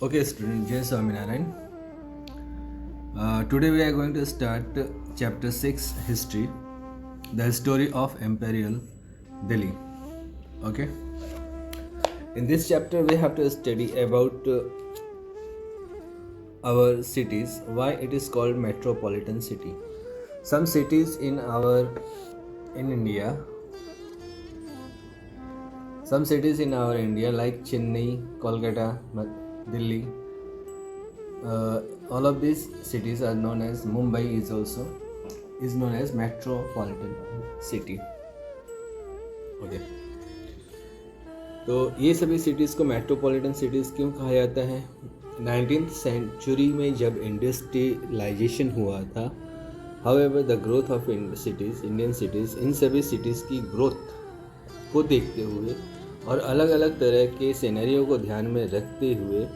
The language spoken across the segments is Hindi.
Okay, student Jay Swaminarayan. Today we are going to start chapter 6 History, the story of Imperial Delhi. Okay, in this chapter we have to study about our cities, why it is called metropolitan city. Some cities in India, some cities in our India like Chennai, Kolkata, Delhi, all of these cities are known as Mumbai is known as metropolitan city. Okay, तो ये सभी सिटीज़ को मेट्रोपॉलिटन सिटीज़ क्यों कहा जाता है? 19th सेंचुरी में जब इंडस्ट्रियलाइजेशन हुआ था, however the growth of Indian cities, इन सभी सिटीज़ की ग्रोथ को देखते हुए और अलग अलग तरह के सिनेरियो को ध्यान में रखते हुए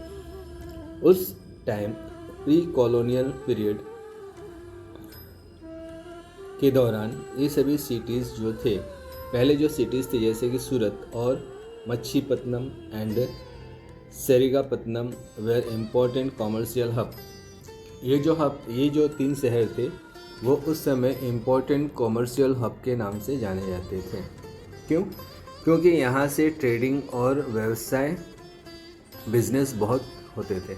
उस टाइम प्री कॉलोनियल पीरियड के दौरान ये सभी सिटीज़ जो थे, पहले जो सिटीज़ थे जैसे कि सूरत और Machilipatnam and Seringapatam were important commercial hub. ये जो 3 शहर थे वो उस समय इम्पोर्टेंट कॉमर्शियल हब के नाम से जाने जाते थे। क्यों? क्योंकि यहाँ से ट्रेडिंग और व्यवसाय बिजनेस बहुत होते थे।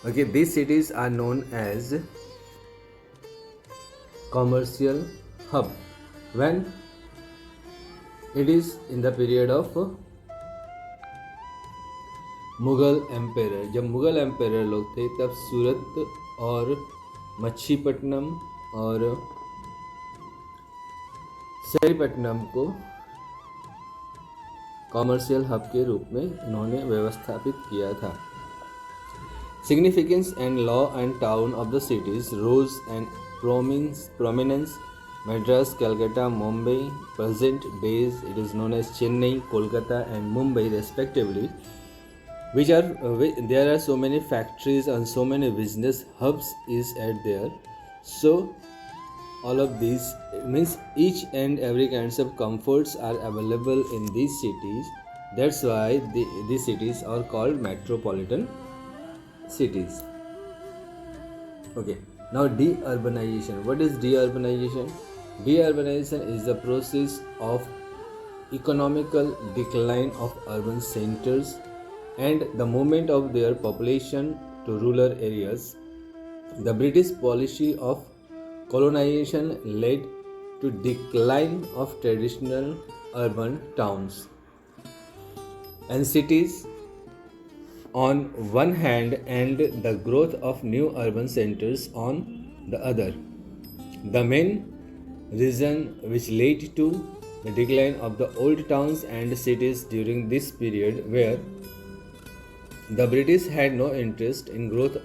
Okay, these cities are known as commercial hub when it is in the period of Mughal empire. जब मुग़ल एम्पायर लोग थे तब सूरत और मच्छीपट्टनम और सेरिंगापट्टनम को कॉमर्शियल हब के रूप में इन्होंने व्यवस्थापित किया था। Significance and law and town of the cities rose and prominence. Madras, Calcutta, Mumbai, present days it is known as Chennai, Kolkata and Mumbai respectively, which are there are so many factories and so many business hubs is at there. So all of these means each and every kinds of comforts are available in these cities. That's why these cities are called metropolitan cities. Okay, now deurbanization. What is deurbanization? Deurbanization is the process of economical decline of urban centers and the movement of their population to rural areas. The British policy of colonization led to decline of traditional urban towns and cities on one hand and the growth of new urban centers on the other. The main reason which led to the decline of the old towns and cities during this period were the British had no interest in growth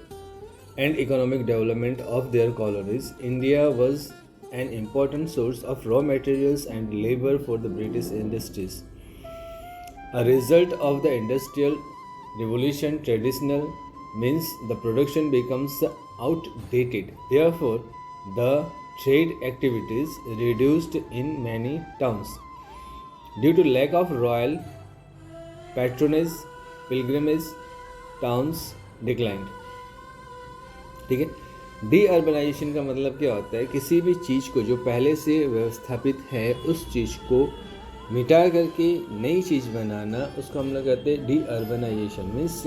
and economic development of their colonies. India was an important source of raw materials and labor for the British industries. A result of the industrial revolution, traditional means the production becomes outdated. Therefore, the trade activities reduced in many towns. Due to lack of royal patronage, pilgrimage, towns declined. ठीक है, डीअर्बनाइजेशन का मतलब क्या होता है? किसी भी चीज़ को जो पहले से व्यवस्थापित है उस चीज़ को मिटा करके नई चीज़ बनाना, उसको हम लोग कहते हैं डीअर्बनाइजेशन। मीन्स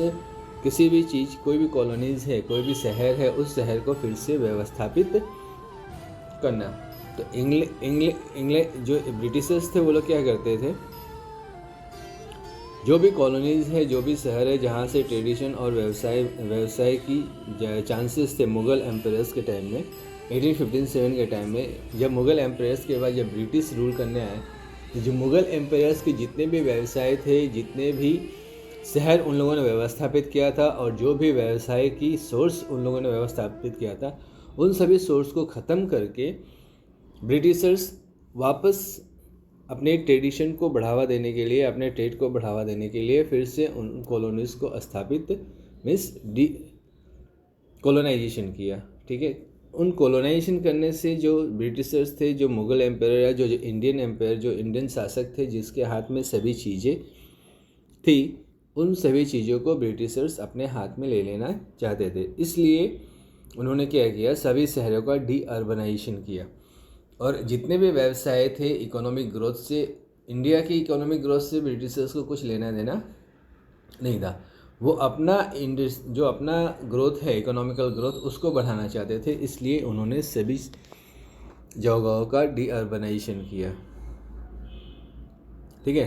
किसी भी चीज़, कोई भी कॉलोनीज़ है, कोई भी शहर है, उस शहर को फिर से व्यवस्थापित करना। तो इंग्लैंड जो ब्रिटिशर्स थे वो लोग क्या करते थे, जो भी कॉलोनीज़ है, जो भी शहर है जहाँ से ट्रेडिशन और व्यवसाय की चांसेस थे मुग़ल एम्पायर्स के टाइम में, 1857 के टाइम में जब मुग़ल एम्पायर्स के बाद जब ब्रिटिश रूल करने आए, तो जो मुग़ल एम्पायर्स के जितने भी व्यवसाय थे, जितने भी शहर उन लोगों ने व्यवस्थापित किया था और जो भी व्यवसाय की सोर्स उन लोगों ने व्यवस्थापित किया था, उन सभी सोर्स को ख़त्म करके ब्रिटिशर्स वापस अपने ट्रेडिशन को बढ़ावा देने के लिए, अपने ट्रेड को बढ़ावा देने के लिए फिर से उन कॉलोनीज़ को स्थापित मीन्स कॉलोनाइजेशन किया। ठीक है, उन कॉलोनाइजेशन करने से जो ब्रिटिशर्स थे, जो मुग़ल एम्पायर या जो इंडियन एम्पायर, जो इंडियन शासक थे जिसके हाथ में सभी चीज़ें थी, उन सभी चीज़ों को ब्रिटिशर्स अपने हाथ में ले लेना चाहते थे। इसलिए उन्होंने क्या किया, सभी शहरों का डी अर्बनाइजेशन किया। और जितने भी व्यवसाय थे इकोनॉमिक ग्रोथ से, इंडिया की इकोनॉमिक ग्रोथ से ब्रिटिशर्स को कुछ लेना देना नहीं था। वो अपना जो अपना ग्रोथ है, इकोनॉमिकल ग्रोथ, उसको बढ़ाना चाहते थे। इसलिए उन्होंने सभी जगहों का डी अर्बनाइजेशन किया। ठीक है।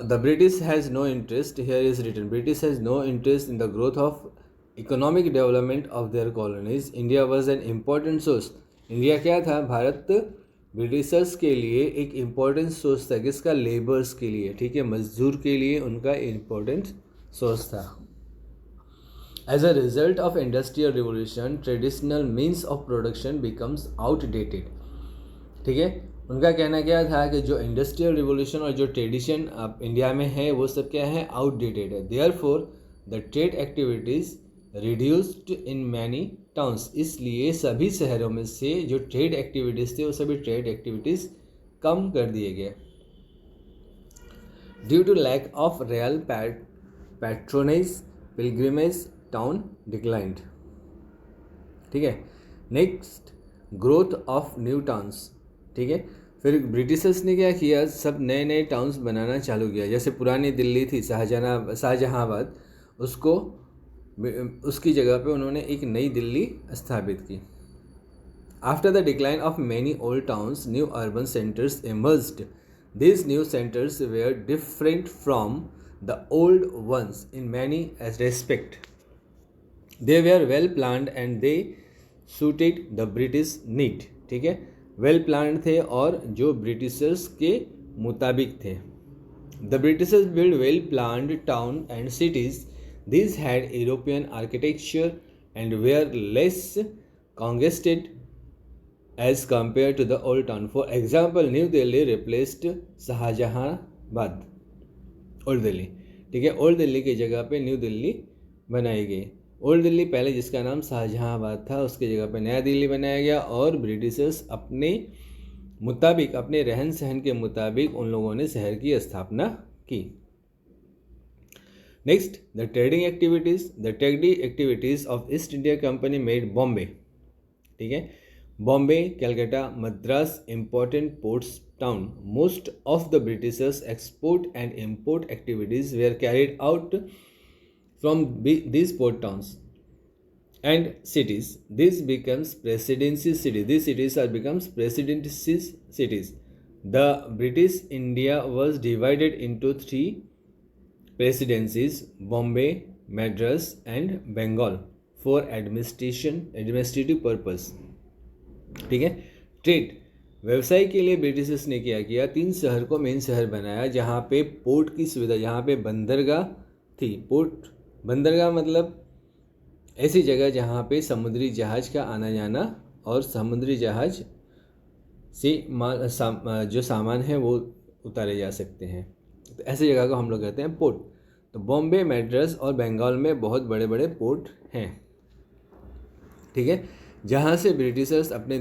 The British has no interest, here is written, British has no interest in the growth of economic development of their colonies. India was an important source. India क्या था, भारत ब्रिटिशर्स के लिए एक इम्पॉर्टेंट सोर्स था। किसका, लेबर्स के लिए। ठीक है, मजदूर के लिए उनका इम्पोर्टेंट सोर्स था। As a result of industrial revolution traditional means of production becomes outdated. ठीक है, उनका कहना क्या था कि जो इंडस्ट्रियल रिवोल्यूशन और जो ट्रेडिशन अब इंडिया में है वो सब क्या है, आउटडेटेड है। Therefore the trade activities reduced in many towns. इसलिए सभी शहरों में से जो ट्रेड एक्टिविटीज़ थे वो सभी ट्रेड एक्टिविटीज़ कम कर दिए गए। Due to lack of real patronage pilgrimage town declined. ठीक है। Next, growth of new towns. ठीक है, फिर ब्रिटिशर्स ने क्या किया, सब नए नए टाउन्स बनाना चालू किया। जैसे पुरानी दिल्ली थी शाहजहांबाद, उसकी जगह पे उन्होंने एक नई दिल्ली स्थापित की। After the decline of many old towns new urban centres emerged. These new centers were different from the old ones in many respects. They were well planned and they suited the British need. ठीक है, वेल प्लान्ड थे और जो ब्रिटिशर्स के मुताबिक थे। The Britishers build well planned town and cities. These had European architecture and were less congested as compared to the old town. For example, New Delhi replaced Shahjahanabad, old Delhi. ठीक है, ओल्ड दिल्ली की जगह पे न्यू दिल्ली बनाई गई। ओल्ड दिल्ली पहले जिसका नाम शाहजहांबाद था, उसकी जगह पे नया दिल्ली बनाया गया। और ब्रिटिशर्स अपने मुताबिक, अपने रहन सहन के मुताबिक उन लोगों ने शहर की स्थापना की। Next, the trading activities. The trading activities of east India company made Bombay. ठीक है, Bombay, Calcutta, Madras important ports town. Most of the Britishers' export and import activities were carried out from these port towns and cities. This becomes presidency cities. These cities are becomes presidency cities. The British India was divided into three presidencies: Bombay, Madras, and Bengal for administrative purpose. ठीक है। ट्रेड, व्यवसाय के लिए ब्रिटिशर्स ने क्या किया, 3 शहर को मेन शहर बनाया जहाँ पे पोर्ट की सुविधा, जहाँ पे बंदरगाह थी। पोर्ट, बंदरगाह मतलब ऐसी जगह जहाँ पे समुद्री जहाज का आना जाना और समुद्री जहाज से जो सामान है वो उतारे जा सकते हैं। तो ऐसी जगह को हम लोग कहते हैं पोर्ट। तो बॉम्बे, मैड्रास और बंगाल में बहुत बड़े बड़े पोर्ट हैं। ठीक है, जहाँ से ब्रिटिशर्स अपने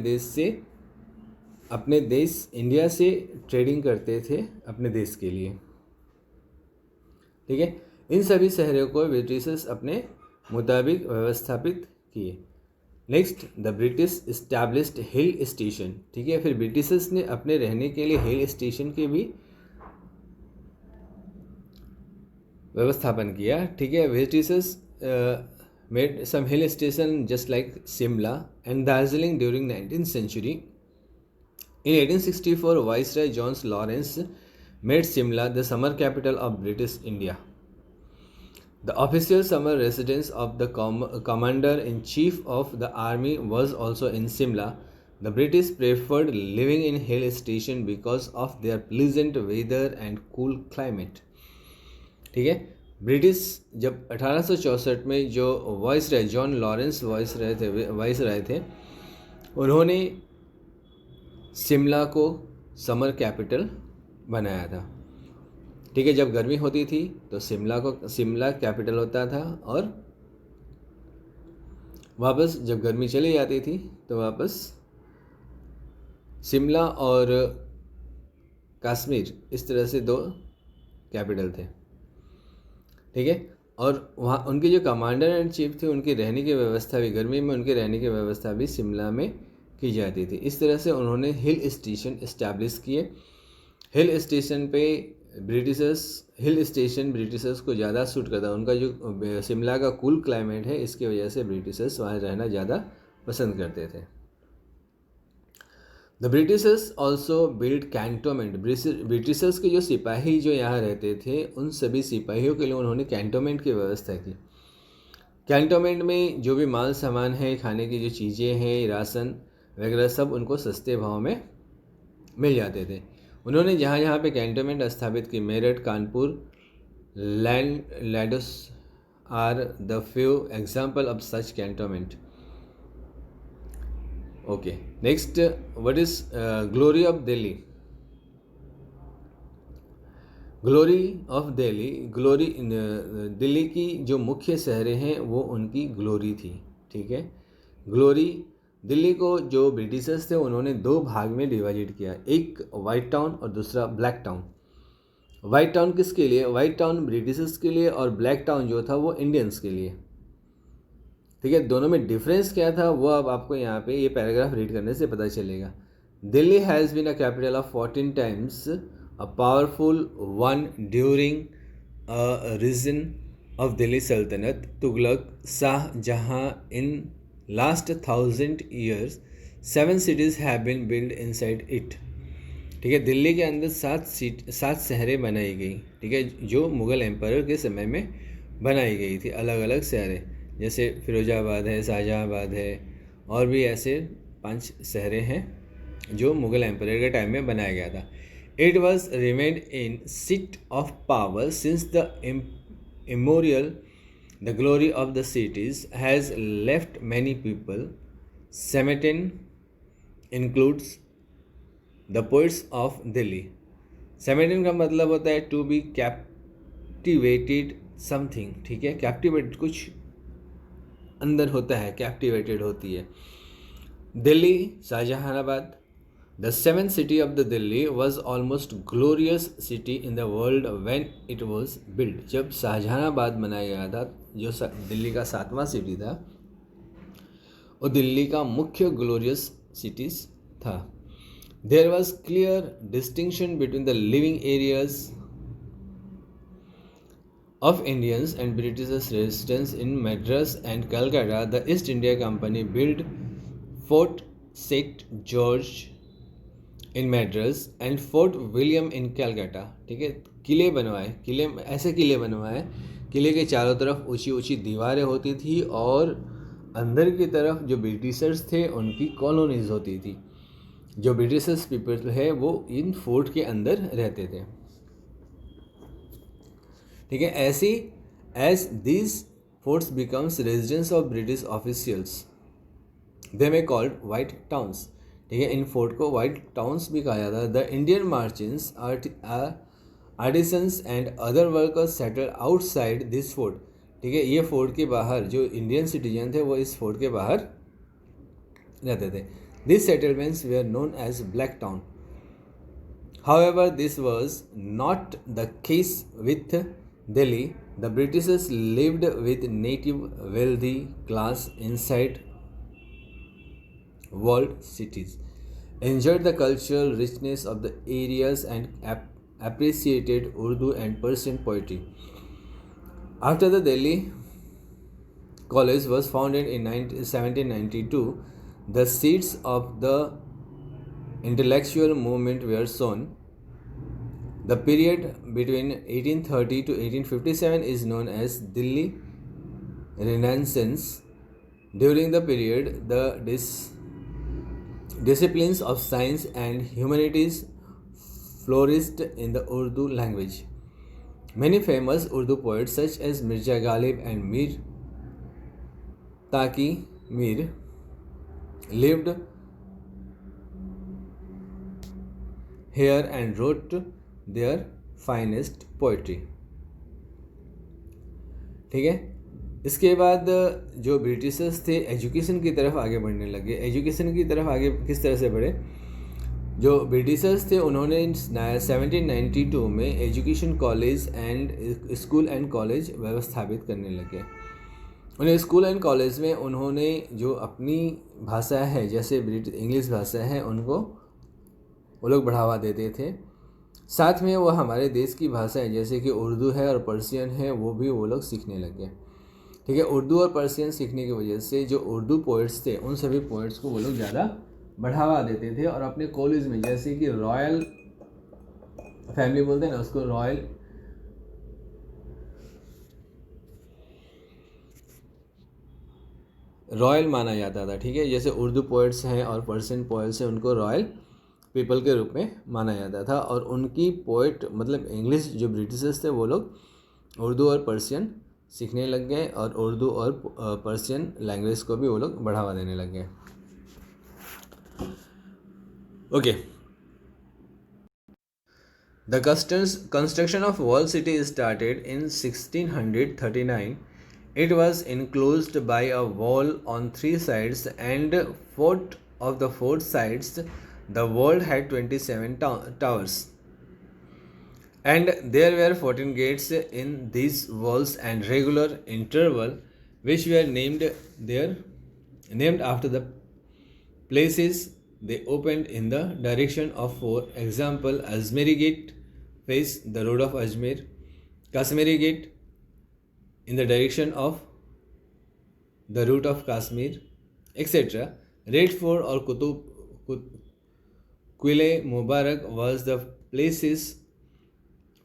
देश इंडिया से ट्रेडिंग करते थे अपने देश के लिए। ठीक है, इन सभी शहरों को ब्रिटिशर्स अपने मुताबिक व्यवस्थापित किए। Next, the British established hill station. ठीक है, फिर ब्रिटिशर्स ने अपने रहने के लिए हिल स्टेशन के भी व्यवस्थापन किया। ठीक है, Britishers made some hill station just like Simla and Darjeeling during 19th century. In 1864, Viceroy John Lawrence made Simla the summer capital of British India. The official summer residence of the commander-in-chief of the army was also in Simla. The British preferred living in hill station because of their pleasant weather and cool climate. ठीक है, ब्रिटिश जब 1864 में जो वाइसराय जॉन लॉरेंस वाइसराय थे, उन्होंने शिमला को समर कैपिटल बनाया था। ठीक है, जब गर्मी होती थी तो शिमला कैपिटल होता था और वापस जब गर्मी चली जाती थी तो वापस शिमला और कश्मीर, इस तरह से 2 कैपिटल थे। ठीक है। और वहाँ उनके जो कमांडर एंड चीफ थे उनकी रहने की व्यवस्था भी, गर्मी में उनके रहने की व्यवस्था भी शिमला में की जाती थी। इस तरह से उन्होंने हिल स्टेशन इस्टेब्लिश किए। हिल स्टेशन ब्रिटिशर्स को ज़्यादा सूट करता, उनका जो शिमला का कूल क्लाइमेट है, इसकी वजह से ब्रिटिशर्स वहाँ रहना ज़्यादा पसंद करते थे। The Britishers also build cantonment, Britishers के जो सिपाही जो यहाँ रहते थे उन सभी सिपाहियों के लिए उन्होंने कैंटोनमेंट की व्यवस्था की। कैंटोनमेंट में जो भी माल सामान है, खाने की जो चीज़ें हैं, राशन वगैरह सब उनको सस्ते भाव में मिल जाते थे। उन्होंने जहाँ जहाँ पे कैंटोनमेंट स्थापित की, मेरठ, कानपुर, लैडोस are the few example of such cantonment. Okay, next, what is glory of Delhi? Glory of Delhi, glory Delhi की जो मुख्य शहरें हैं वो उनकी ग्लोरी थी। ठीक है, ग्लोरी दिल्ली को जो ब्रिटिशर्स थे उन्होंने दो भाग में डिवाइडेड किया, एक वाइट टाउन और दूसरा ब्लैक टाउन। वाइट टाउन किसके लिए? वाइट टाउन ब्रिटिशर्स के लिए और ब्लैक टाउन जो था वो इंडियंस के लिए। ठीक है, दोनों में डिफरेंस क्या था वो अब आपको यहाँ पे ये पैराग्राफ रीड करने से पता चलेगा। Delhi has been a capital of 14 times a powerful one during a region of Delhi sultanate Tughlaq Shahjahan. In last 1000 years 7 cities have been built inside it। ठीक है, दिल्ली के अंदर 7 शहरें बनाई गई। ठीक है, जो मुग़ल एम्पायर के समय में बनाई गई थी, अलग अलग शहरें, जैसे फिरोजाबाद है, शाहजहांबाद है, और भी ऐसे 5 शहरें हैं जो मुग़ल एम्पायर के टाइम में बनाया गया था। It was remained in seat of power since the imperial. The glory of the cities has left many people. Sametin includes the poets of Delhi। Sametin का मतलब होता है to be captivated something। ठीक है, captivated कुछ अंदर होता है, captivated होती है। Delhi, Shahjahanabad. The seventh city of the Delhi was almost glorious city in the world when it was built। जब शाहजहानाबाद बनाया गया था, जो दिल्ली का 7वां सिटी था, वो दिल्ली का मुख्य ग्लोरियस सिटीज था। There was clear distinction between the living areas of Indians and British residents in Madras and Calcutta। The East India Company built Fort St. George in Madras and Fort William in Calcutta. ठीक है, किले बनवाए, ऐसे किले बनवाए, किले के चारों तरफ ऊंची ऊंची दीवारें होती थी और अंदर की तरफ जो ब्रिटिशर्स थे उनकी कॉलोनीज होती थी। जो ब्रिटिशर्स पीपल है वो इन फोर्ट के अंदर रहते थे। ठीक है, ऐसी as these forts becomes residence of British officials they may called white towns. ठीक है, इन फोर्ट को वाइट टाउन्स भी कहा जाता है। The Indian merchants artisans and other workers settle outside this fort. ठीक है, ये फोर्ट के बाहर जो इंडियन सिटीजन थे वो इस फोर्ट के बाहर रहते थे। This settlements were known as black town. However this was not the case with Delhi. The britishers lived with native wealthy class inside walled cities, enjoyed the cultural richness of the areas and appreciated Urdu and Persian poetry. After the Delhi College was founded in 1792, the seeds of the intellectual movement were sown. The period between 1830 to 1857 is known as Delhi Renaissance. During the period, the disciplines of science and humanities flourished in the Urdu language. Many famous Urdu poets such as Mirza Ghalib and Mir Taqi Mir lived here and wrote their finest poetry। ठीक है, इसके बाद जो ब्रिटिशर्स थे एजुकेशन की तरफ आगे बढ़ने लगे। एजुकेशन की तरफ आगे किस तरह से बढ़े? जो ब्रिटिशर्स थे उन्होंने 1792 में education college and school and college व्यवस्थापित करने लगे। उन्हें स्कूल एंड कॉलेज में उन्होंने जो अपनी भाषा है, जैसे ब्रिटिश इंग्लिश भाषा है, उनको वो लोग बढ़ावा देते थे। साथ में वो हमारे देश की भाषाएं जैसे कि उर्दू है और पर्शियन है वो भी वो लोग सीखने लगे। ठीक है, उर्दू और पर्शियन सीखने की वजह से जो उर्दू पोइट्स थे उन सभी पोइट्स को वो लोग ज़्यादा बढ़ावा देते थे और अपने कॉलेज में, जैसे कि रॉयल फैमिली बोलते हैं ना उसको, रॉयल माना जाता था। ठीक है, जैसे उर्दू पोइट्स हैं और पर्शियन पोइट्स हैं उनको रॉयल पीपल के रूप में माना जाता था। और उनकी पोइट मतलब इंग्लिश जो ब्रिटिशर्स थे वो लोग उर्दू और पर्शियन सीखने लग गए और उर्दू और पर्शियन लैंग्वेज को भी वो लोग बढ़ावा देने लग गए। Okay, the construction of wall city started in 1639. It was enclosed by a wall on three sides, and of the four sides the wall had 27 towers, and there were 14 gates in these walls and regular interval, which were named after the places they opened in the direction of. For example, Ajmeri Gate face the road of Ajmer, Kashmiri Gate in the direction of the route of Kashmir, etc. Red Fort or Quile Mubarak was the place's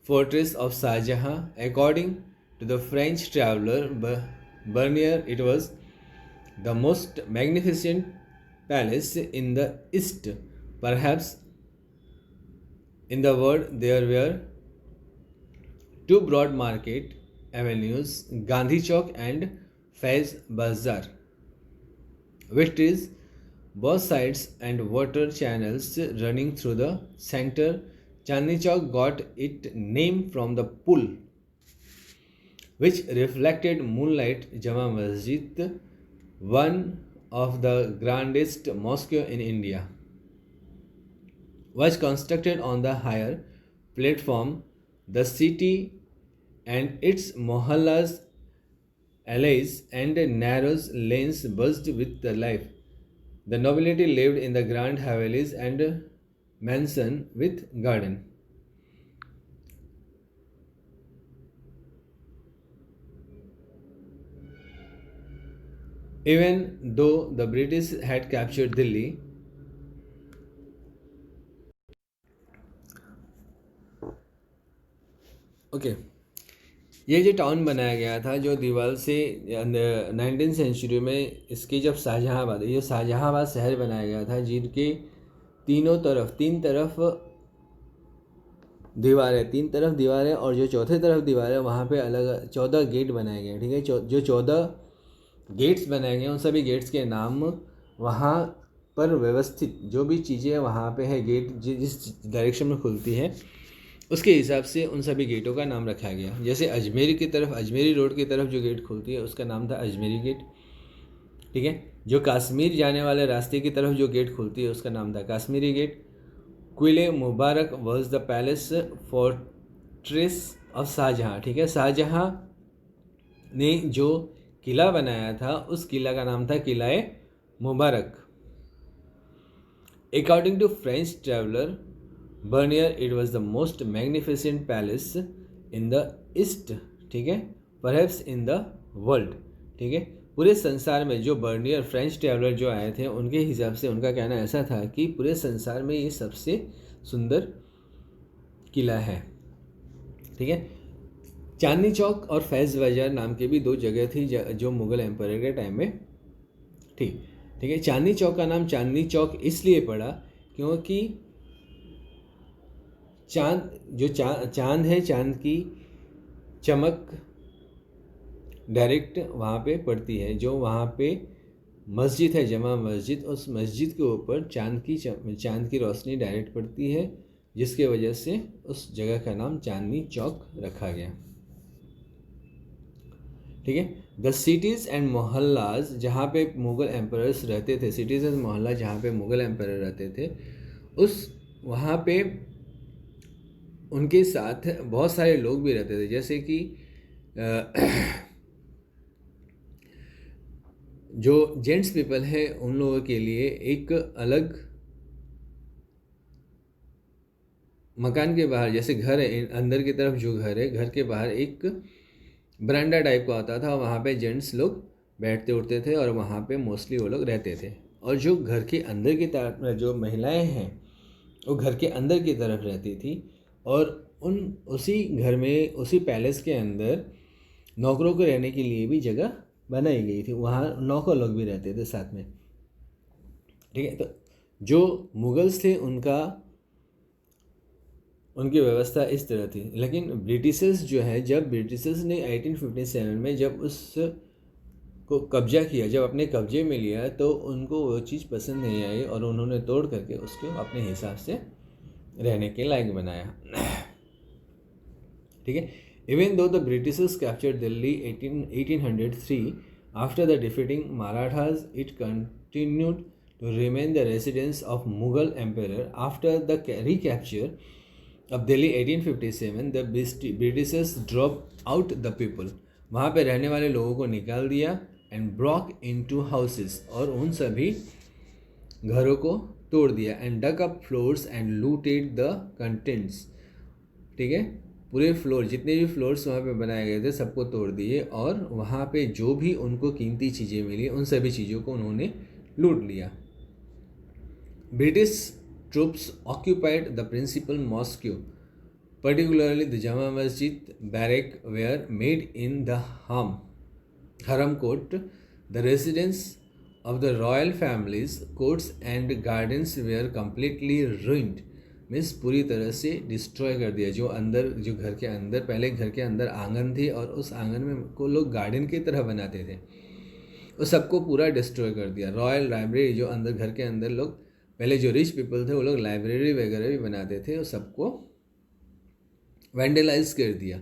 fortress of Shah Jahan. According to the French traveler Bernier, it was the most magnificent palace in the East, perhaps in the world. There were two broad market avenues, Gandhi Chowk and Faiz Bazaar, which is both sides and water channels running through the center. Chandni Chowk got its name from the pool which reflected moonlight. Jama Masjid, one of the grandest mosques in India, was constructed on the higher platform. The city and its mohallas, alleys and narrow lanes buzzed with the life. The nobility lived in the grand havelis and mansion with garden. Even though the British had captured Delhi, ये जो टाउन बनाया गया था जो दीवार से 19th सेंचुरी में, इसकी जब शाहजहांबाद, ये शाहजहांबाद शहर बनाया गया था जिनके तीन तरफ दीवारें और जो चौथे तरफ दीवार है वहाँ पे अलग 14 गेट बनाए गए। ठीक है, जो 14 गेट्स बनाए गए उन सभी गेट्स के नाम वहाँ पर व्यवस्थित जो भी चीज़ें वहाँ पे है, गेट जिस डायरेक्शन में खुलती है उसके हिसाब से उन सभी गेटों का नाम रखा गया। जैसे अजमेरी रोड की तरफ जो गेट खुलती है उसका नाम था अजमेरी गेट। ठीक है, जो कश्मीर जाने वाले रास्ते की तरफ जो गेट खुलती है उसका नाम था Kashmiri Gate. Qila Mubarak was the palace fortress of Shahjahan. ठीक है, शाहजहाँ ने जो किला बनाया था उस किला का नाम था Qila Mubarak. According to French traveller Bernier, it was the most magnificent palace in the East. ठीक है, perhaps in the world. ठीक है, पूरे संसार में, जो बर्नियर फ्रेंच ट्रैवलर जो आए थे उनके हिसाब से उनका कहना ऐसा था कि पूरे संसार में ये सबसे सुंदर किला है। ठीक है, चांदनी चौक और फैज़ बाजार नाम की भी दो जगह थी जो मुग़ल एम्पायर के टाइम में थी। ठीक है, चांदनी चौक का नाम चांदनी चौक इसलिए पड़ा क्योंकि चांद है, चांद की चमक डायरेक्ट वहाँ पे पड़ती है। जो वहाँ पे मस्जिद है जमा मस्जिद, उस मस्जिद के ऊपर चांद की रोशनी डायरेक्ट पड़ती है, जिसके वजह से उस जगह का नाम चांदनी चौक रखा गया। ठीक है, द सिटीज़ एंड मोहल्लाज जहाँ पे मुग़ल एम्पायर्स रहते थे, सिटीज़ एंड मोहल्ला जहाँ पे मुग़ल एम्पायर रहते थे, उस वहाँ पे उनके साथ बहुत सारे लोग भी रहते थे, जैसे कि जो जेंट्स पीपल है उन लोगों के लिए एक अलग मकान के बाहर, जैसे घर है अंदर की तरफ जो घर है, घर के बाहर एक बरांडा टाइप का होता था, वहाँ पे जेंट्स लोग बैठते उठते थे और वहाँ पे मोस्टली वो लोग रहते थे। और जो घर के अंदर की तरफ जो महिलाएं हैं वो घर के अंदर की तरफ रहती थी, और उसी घर में उसी पैलेस के अंदर नौकरों को रहने के लिए भी जगह बनाई गई थी, वहाँ नौकर लोग भी रहते थे साथ में। ठीक है, तो जो मुगल्स थे उनकी व्यवस्था इस तरह थी। लेकिन ब्रिटिशर्स जो है, जब ब्रिटिशर्स ने 1857 में जब उस को कब्जा किया, जब अपने कब्जे में लिया, तो उनको वो चीज़ पसंद नहीं आई और उन्होंने तोड़ करके उसको अपने हिसाब से रहने के लायक बनाया। ठीक है, even though the Britishers captured Delhi 1803 after the defeating Marathas, it continued to remain the residence of Mughal emperor. After the recapture of Delhi 1857, the Britishers dropped out the people. वहाँ पे रहने वाले लोगों को निकाल दिया and broke into houses, और उन सभी घरों को तोड़ दिया and dug up floors and looted the contents. ठीक है, पूरे फ्लोर, जितने भी फ्लोर्स वहाँ पे बनाए गए थे सबको तोड़ दिए, और वहाँ पे जो भी उनको कीमती चीज़ें मिली उन सभी चीज़ों को उन्होंने लूट लिया। British troops occupied the principal mosque, particularly the Jama Masjid. Barrack were made in the Haram Court. The residence of the royal families, courts and gardens were completely ruined. Means पूरी तरह से डिस्ट्रॉय कर दिया। जो घर के अंदर, पहले घर के अंदर आंगन थी और उस आंगन में को लोग गार्डन की तरह बनाते थे, वो सबको पूरा डिस्ट्रॉय कर दिया। रॉयल लाइब्रेरी, जो अंदर घर के अंदर लोग पहले जो रिच पीपल थे वो लोग लाइब्रेरी वगैरह भी बनाते थे, वो सबको वैंडलाइज कर दिया।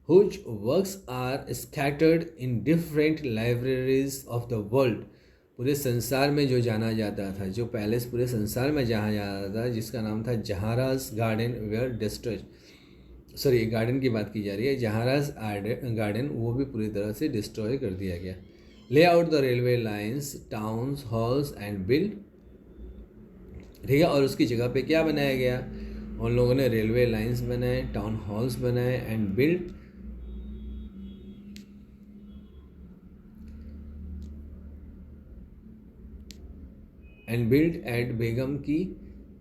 Whose works are scattered in different libraries of the world. पूरे संसार में जो जाना जाता था, जो पैलेस पूरे संसार में जहाँ जाता था, जिसका नाम था जहाराज garden, were destroyed, sorry garden की बात की जा रही है, जहाराज गार्डन, वो भी पूरी तरह से डिस्ट्रॉय कर दिया गया। ले out the railway lines, towns, halls and build. ठीक है, और उसकी जगह पे क्या बनाया गया, उन लोगों ने रेलवे लाइंस बनाए, टाउन हॉल्स बनाए एंड बिल्ड एट बेगम की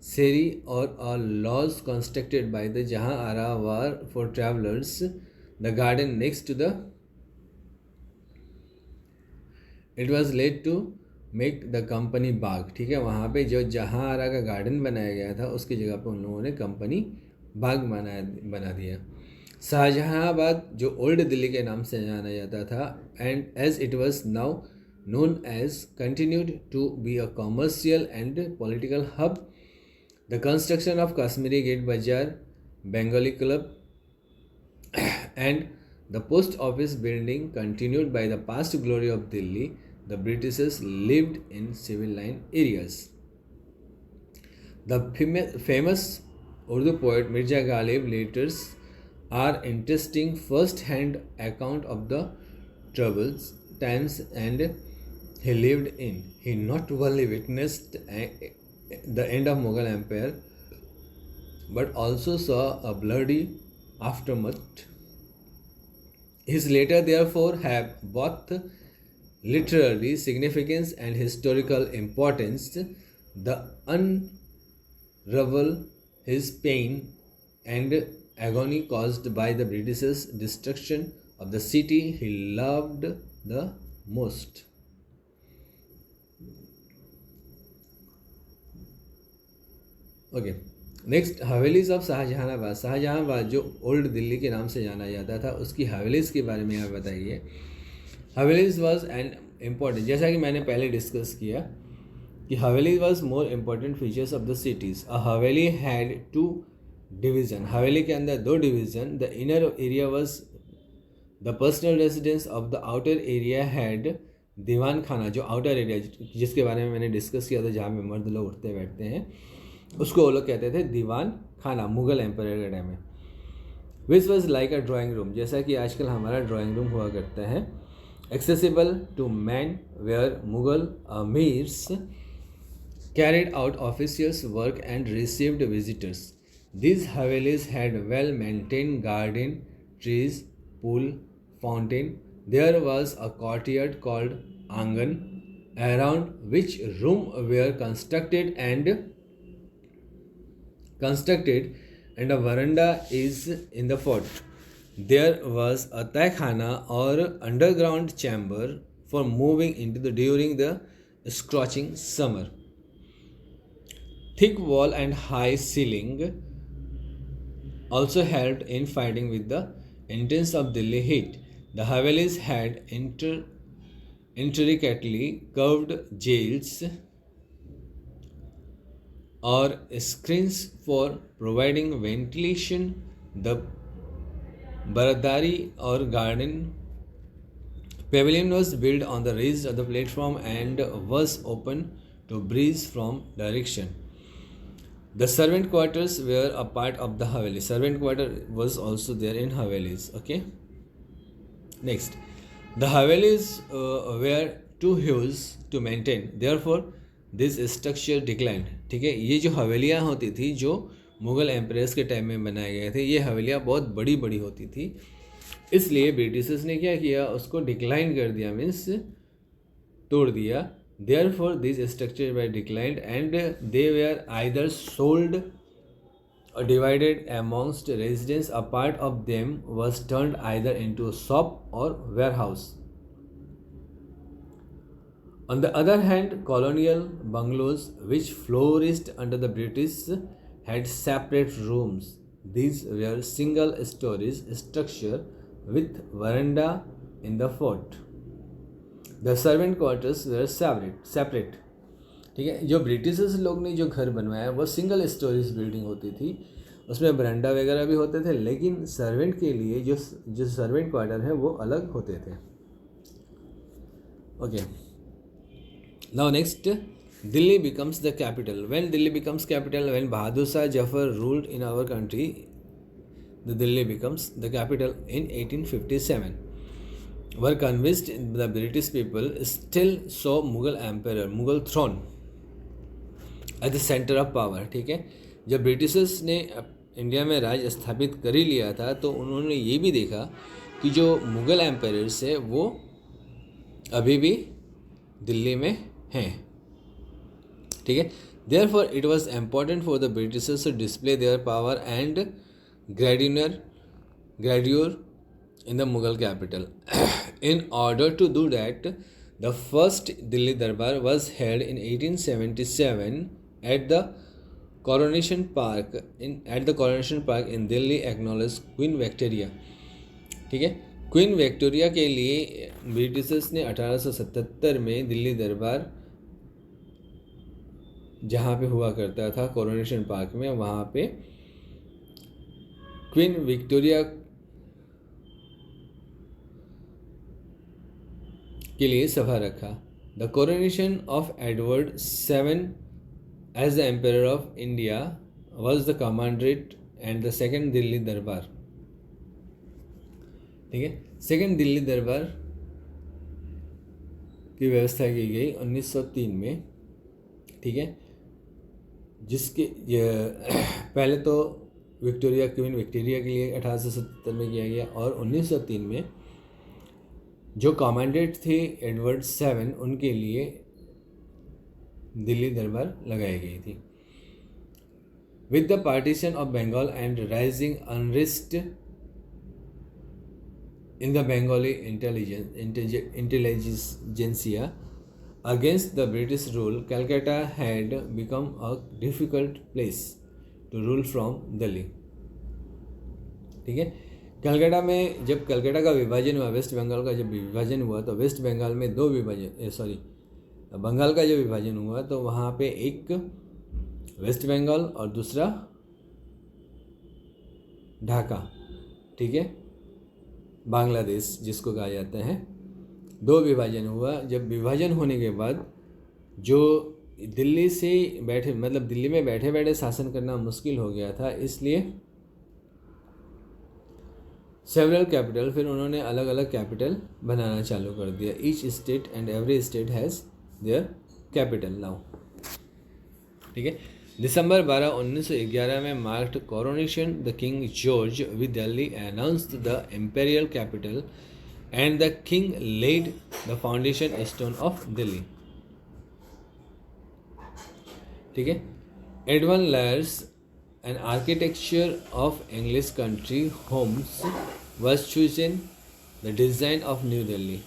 सेरी और lodge constructed by the Jahanara was for travellers, the garden next to the it was laid to make the company बाग। ठीक है, वहाँ पे जो जहाँ आरा का गार्डन बनाया गया था उसकी जगह पे उन लोगों ने कंपनी बाग बना दिया। शाहजहांबाद, जो ओल्ड दिल्ली के नाम से जाना जाता था, and as it was now known as, continued to be a commercial and political hub. The construction of Kashmiri Gate बाजार, Bengali club and the post office building continued by the past glory of Delhi. The Britishers lived in civil line areas. The famous Urdu poet Mirza Ghalib letters are interesting first-hand account of the troubles times and he lived in. He not only witnessed the end of Mughal Empire, but also saw a bloody aftermath. His letters therefore have both literary significance and historical importance. The unravel his pain and agony caused by the Britishers' destruction of the city he loved the most. Okay, next havelis of Shahjahanabad. Shahjahanabad जो ओल्ड दिल्ली के नाम से जाना जाता था, उसकी हवेलीज के बारे में आप बताइए। हवेलीज वॉज एन इम्पॉर्टेंट, जैसा कि मैंने पहले डिस्कस किया कि haveli was more important features of the cities. A haveli had 2 division, haveli के अंदर 2 division. The inner area was the personal residence of the outer area had diwan khana, जो आउटर एरिया जिसके बारे में मैंने डिस्कस किया था, जहाँ पे मर्द लोग उठते बैठते हैं, उसको वो लोग कहते थे दीवान खाना, मुगल एम्पायर के टाइम में। Which was like a drawing room, जैसा कि आजकल हमारा ड्राइंग रूम हुआ करता है। Accessible to man where Mughal amirs carried out officials' work and received visitors. These havelis had well-maintained garden, trees, pool, fountain. There was a courtyard called Angan, around which rooms were constructed, and a veranda is in the fort. There was a taikhana or underground chamber for moving into during the scorching summer. Thick wall and high ceiling also helped in fighting with the intense of Delhi heat. The Havelis had intricately curved jails or screens for providing ventilation. The Baradari or garden pavilion was built on the ridge of the platform and was open to breeze from direction. The servant quarters were a part of the Haveli. Servant quarter was also there in Havelis. Okay. Next, the Havelis were too huge to maintain. Therefore, this structure declined. ठीक है, ये जो हवेलियाँ होती थी जो मुगल एम्प्रेस के टाइम में बनाए गए थे, ये हवेलियाँ बहुत बड़ी बड़ी होती थी, इसलिए ब्रिटिशर्स ने क्या किया, उसको डिक्लाइन कर दिया, मीन्स तोड़ दिया। Therefore, these structures were declined and they were either sold or divided amongst residents. A part of them was turned either into a shop or warehouse. On the other hand, colonial bungalows, which flourished under the British, had separate rooms. These were single stories structure with veranda in the fort. The servant quarters were separate. ठीक है, जो ब्रिटिशर्स लोग ने जो घर बनवाया वो सिंगल स्टोरीज बिल्डिंग होती थी, उसमें बरांडा वगैरह भी होते थे, लेकिन सर्वेंट के लिए जो सर्वेंट क्वार्टर है वो अलग होते थे। Okay, now next, Delhi becomes the capital. When Delhi becomes capital, when Bahadur Shah Zafar ruled in our country, the Delhi becomes the capital in 1857. Were convinced the British people still saw Mughal emperor, Mughal throne at the center of power. ठीक है, जब ब्रिटिशर्स ने इंडिया में राज स्थापित कर ही लिया था तो उन्होंने ये भी देखा कि जो मुग़ल एम्पायर्स है वो अभी भी दिल्ली में हैं। ठीक है, therefore it was important for the Britishers to display their power and grandeur in the Mughal capital. In order to do that, the first Delhi Darbar was held in 1877 at the Coronation Park in Delhi, acknowledged Queen Victoria. ठीक है, क्वीन विक्टोरिया के लिए ब्रिटिशर्स ने 1877 में दिल्ली दरबार जहाँ पे हुआ करता था कोरोनेशन पार्क में, वहाँ पे क्वीन विक्टोरिया के लिए सभा रखा। The coronation of Edward VII as the empire of India was the commemorate and the second Delhi Durbar. ठीक है, सेकेंड दिल्ली दरबार की व्यवस्था की गई 1903 में। ठीक है, जिसके पहले तो क्वीन विक्टोरिया के लिए 1877 में किया गया और 1903 में जो कमांडेट थे एडवर्ड VII उनके लिए दिल्ली दरबार लगाई गई थी। With the partition of Bengal and rising unrest in the Bengali intelligentsia against the British rule, Calcutta had become a difficult place to rule from Delhi. ठीक है, कलकत्ता में जब कलकत्ता का विभाजन हुआ, वेस्ट बंगाल का जब विभाजन हुआ तो वेस्ट बंगाल में बंगाल का जब विभाजन हुआ तो वहाँ पे एक वेस्ट बंगाल और दूसरा ढाका, ठीक है, बांग्लादेश जिसको कहा जाता है, दो विभाजन हुआ। जब विभाजन होने के बाद जो दिल्ली से बैठे मतलब दिल्ली में बैठे बैठे शासन करना मुश्किल हो गया था, इसलिए सेवरल कैपिटल, फिर उन्होंने अलग अलग कैपिटल बनाना चालू कर दिया. Each state and every state has their capital now. ठीक है. दिसंबर 12, 1911 में marked coronation the king George with Delhi announced the imperial capital and the king laid the foundation stone of Delhi. ठीक है. एडवन लेयर्स an architecture of English country homes was chosen the design of New Delhi.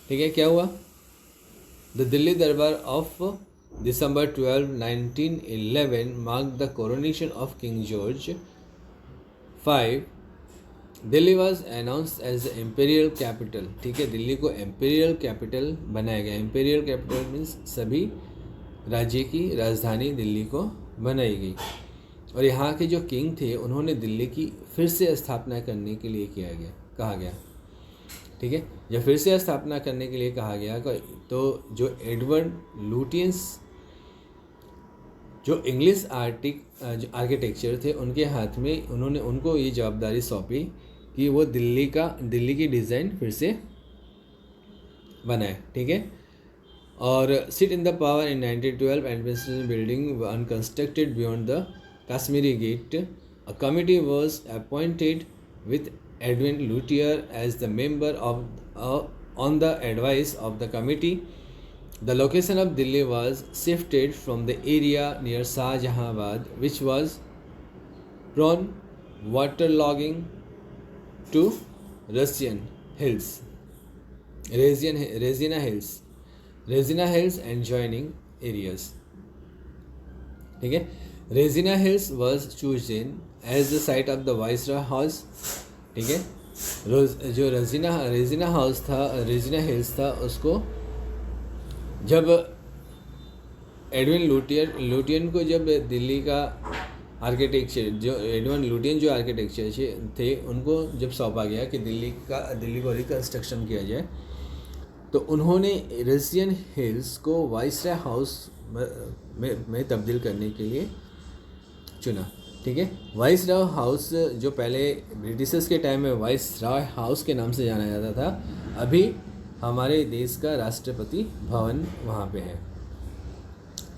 ठीक है. क्या हुआ? The Delhi Darbar of December 12, 1911 marked the coronation of King George V. Delhi was announced as the imperial capital. ठीक है. दिल्ली को imperial capital बनाया गया. imperial capital means सभी राज्य की राजधानी दिल्ली को बनाई गई. और यहाँ के जो किंग थे उन्होंने दिल्ली की फिर से स्थापना करने के लिए कहा गया. ठीक है. जब फिर से स्थापना करने के लिए कहा गया तो जो एडवर्ड लुटियंस जो इंग्लिश आर्किटेक्चर थे उनके हाथ में उनको ये जवाबदारी सौंपी कि वो दिल्ली की डिज़ाइन फिर से बनाए. ठीक है. और seat in the power in 1912 administration building unconstructed beyond the Kashmiri Gate. A committee was appointed with Edwin Lutyens as the member of on the advice of the committee. The location of Delhi was shifted from the area near Shahjahanabad, which was prone waterlogging, to Resina Hills and joining areas. ठीक है. Resina Hills was chosen as the site of the Viceroy House. ठीक है. जो रेजिना हिल्स था उसको जब एडविन लुटियन को जब दिल्ली का आर्किटेक्चर जो आर्किटेक्चर थे उनको जब सौंपा गया कि दिल्ली को रिकन्स्ट्रक्शन किया जाए तो उन्होंने रेजियन हिल्स को वाइसरॉय हाउस में तब्दील करने के लिए चुना. ठीक है. वाइसरॉय हाउस जो पहले ब्रिटिशर्स के टाइम में वाइसरॉय हाउस के नाम से जाना जाता था, अभी हमारे देश का राष्ट्रपति भवन वहाँ पे है.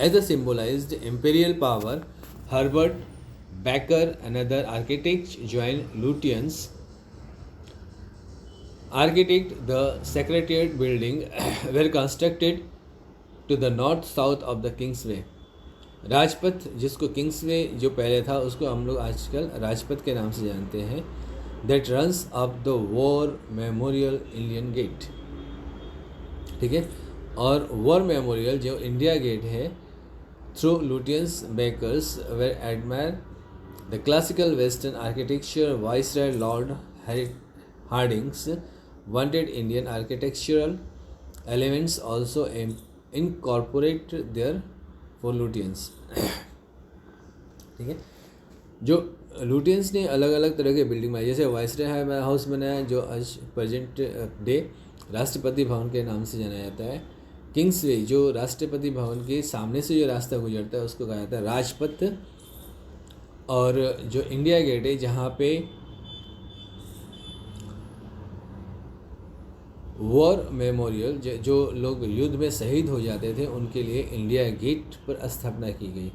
As a symbolised imperial power, Herbert Baker another architect join Lutyens architect. The secretariat building were constructed to the north south of the Kingsway. Rajpath, जिसको किंग्सवे जो पहले था उसको हम लोग आजकल राजपथ के नाम से जानते हैं, that runs up the war memorial Indian gate. ठीक है. और वॉर मेमोरियल जो इंडिया गेट है, through Lutyens Bakers were admire the classical western architecture. Viceroy Lord Hardings wanted Indian architectural elements also incorporate there for Lutyens. ठीक है. जो लुटियंस ने अलग अलग तरह के बिल्डिंग बनाई, जैसे वाइसरॉय हाउस बनाया जो आज प्रेजेंट डे राष्ट्रपति भवन के नाम से जाना जाता है. किंग्सवे जो राष्ट्रपति भवन के सामने से जो रास्ता गुजरता है उसको कहा जाता है राजपथ. और जो इंडिया गेट है जहाँ पे वॉर मेमोरियल जो लोग युद्ध में शहीद हो जाते थे उनके लिए इंडिया गेट पर स्थापना की गई.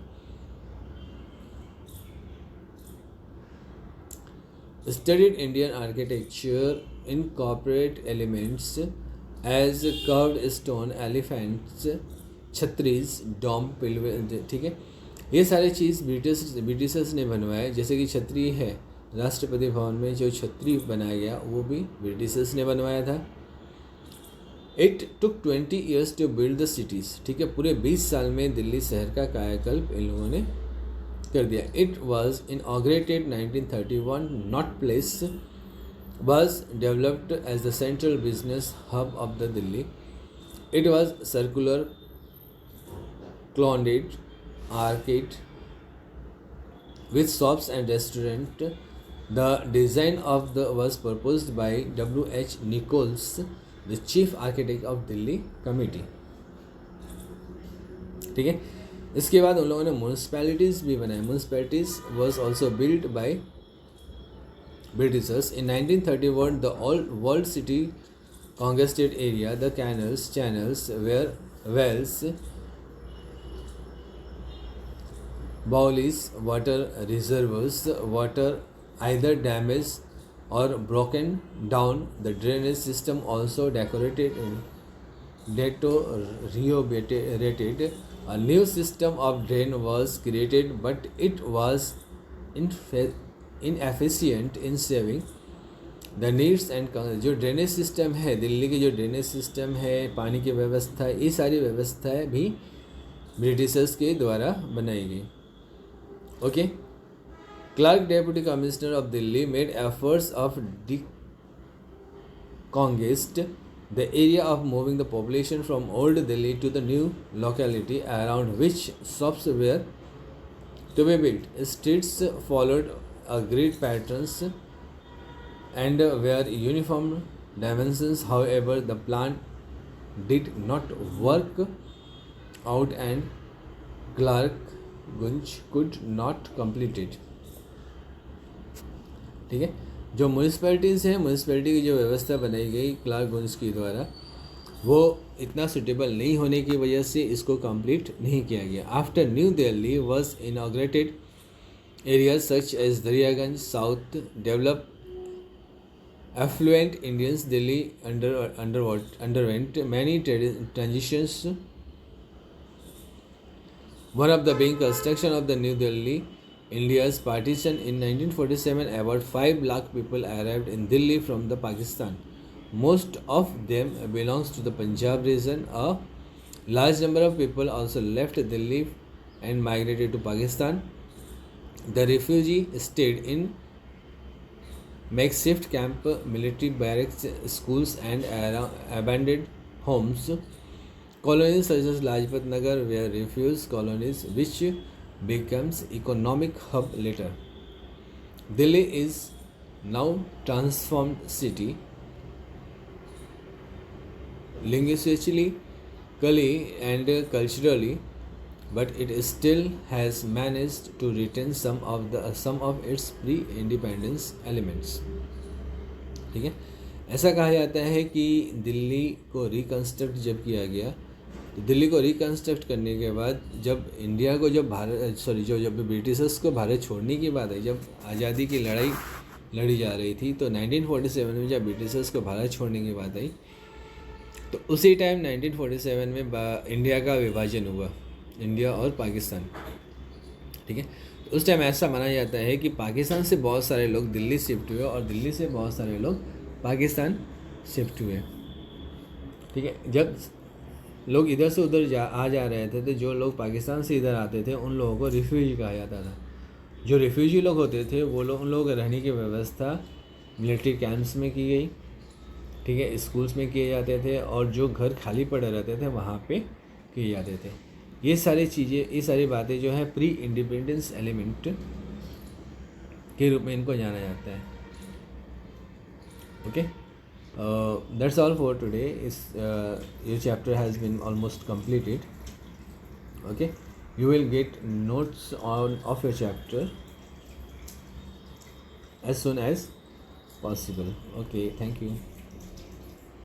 Studied Indian architecture incorporate elements as curved stone, elephants, chhatris, dome, pillar. ठीक है. ये सारी चीज़ ब्रिटिशर्स ने बनवाए. जैसे कि छतरी है, राष्ट्रपति भवन में जो छतरी बनाया गया वो भी ब्रिटिशर्स ने बनवाया था. It took 20 years to build the cities. ठीक है. पूरे 20 साल में दिल्ली शहर का कायाकल्प इन लोगों ने कर दिया. It was inaugurated 1931. Connaught Place was developed as the central business hub of the Delhi. It was circular, colonnaded, arcade with shops and restaurant. The design of the was proposed by W.H. Nichols, the chief architect of Delhi Committee. ठीक है। इसके बाद उन लोगों ने म्यूनसिपैलिटीज़ भी बनाए। Municipalities was also build by Britishers in 1931। The world city congested area, the canals, channels, where wells, bowlies, water reservoirs, water either damaged or broken down. The drainage system also deteriorated. A new system of drain was created, but it was inefficient in saving the needs and. जो ड्रेनेज सिस्टम है, दिल्ली की जो ड्रेनेज सिस्टम है, पानी की व्यवस्था, ये सारी व्यवस्थाएं भी ब्रिटिशर्स के द्वारा बनाई गई। Okay. Clark, deputy commissioner of Delhi, made efforts of decongest the area of moving the population from old Delhi to the new locality around which shops were to be built. Streets followed a grid patterns and were uniform dimensions. However, the plan did not work out and Clark-Gunj could not complete it. ठीक है। जो म्यूनसिपैलिटीज़ हैं, म्यूनसिपैलिटी की जो व्यवस्था बनाई गई क्लार्क-गुंज के द्वारा, वो इतना सुटेबल नहीं होने की वजह से इसको कंप्लीट नहीं किया गया। After New Delhi was inaugurated, areas such as Daryaganj south develop affluent Indians. Delhi underwent many transitions, one of the being construction of the New Delhi. India's partition in 1947, about 5 lakh people arrived in Delhi from the Pakistan. Most of them belongs to the Punjab region. A large number of people also left Delhi and migrated to Pakistan. The refugee stayed in makeshift camp, military barracks, schools and abandoned homes. Colonies such as Lajpat Nagar were refuse colonies which becomes economic hub later. Delhi is now transformed city, linguistically and culturally, but it still has managed to retain some of its pre-independence elements. ठीक है। ऐसा कहा जाता है कि दिल्ली को रिकन्स्ट्रक्ट जब किया गया, तो दिल्ली को रिकन्स्ट्रक्ट करने के बाद जब इंडिया को जब जब ब्रिटिशर्स को भारत छोड़ने की बात आई, जब आज़ादी की लड़ाई लड़ी जा रही थी, तो 1947 में जब ब्रिटिशर्स को भारत छोड़ने की बात आई, तो उसी टाइम 1947 में इंडिया का विभाजन हुआ, इंडिया और पाकिस्तान। ठीक है। तो उस टाइम ऐसा माना जाता है कि पाकिस्तान से बहुत सारे लोग दिल्ली शिफ्ट हुए और दिल्ली से बहुत सारे लोग पाकिस्तान शिफ्ट हुए। ठीक है। जब लोग इधर से उधर आ जा रहे थे, तो जो लोग पाकिस्तान से इधर आते थे उन लोगों को रिफ्यूजी कहा जाता था। जो रिफ्यूजी लोग होते थे वो लोग, उन लोगों के रहने की व्यवस्था मिलिट्री कैंप्स में की गई। ठीक है। स्कूल्स में किए जाते थे और जो घर खाली पड़े रहते थे वहाँ पे किए जाते थे। ये सारी चीज़ें, ये सारी बातें जो है प्री इंडिपेंडेंस एलिमेंट के रूप में इनको जाना जाता है। Okay, that's all for today. ये chapter has been almost completed. Okay, you will get notes of your chapter as soon as possible. Okay, thank you.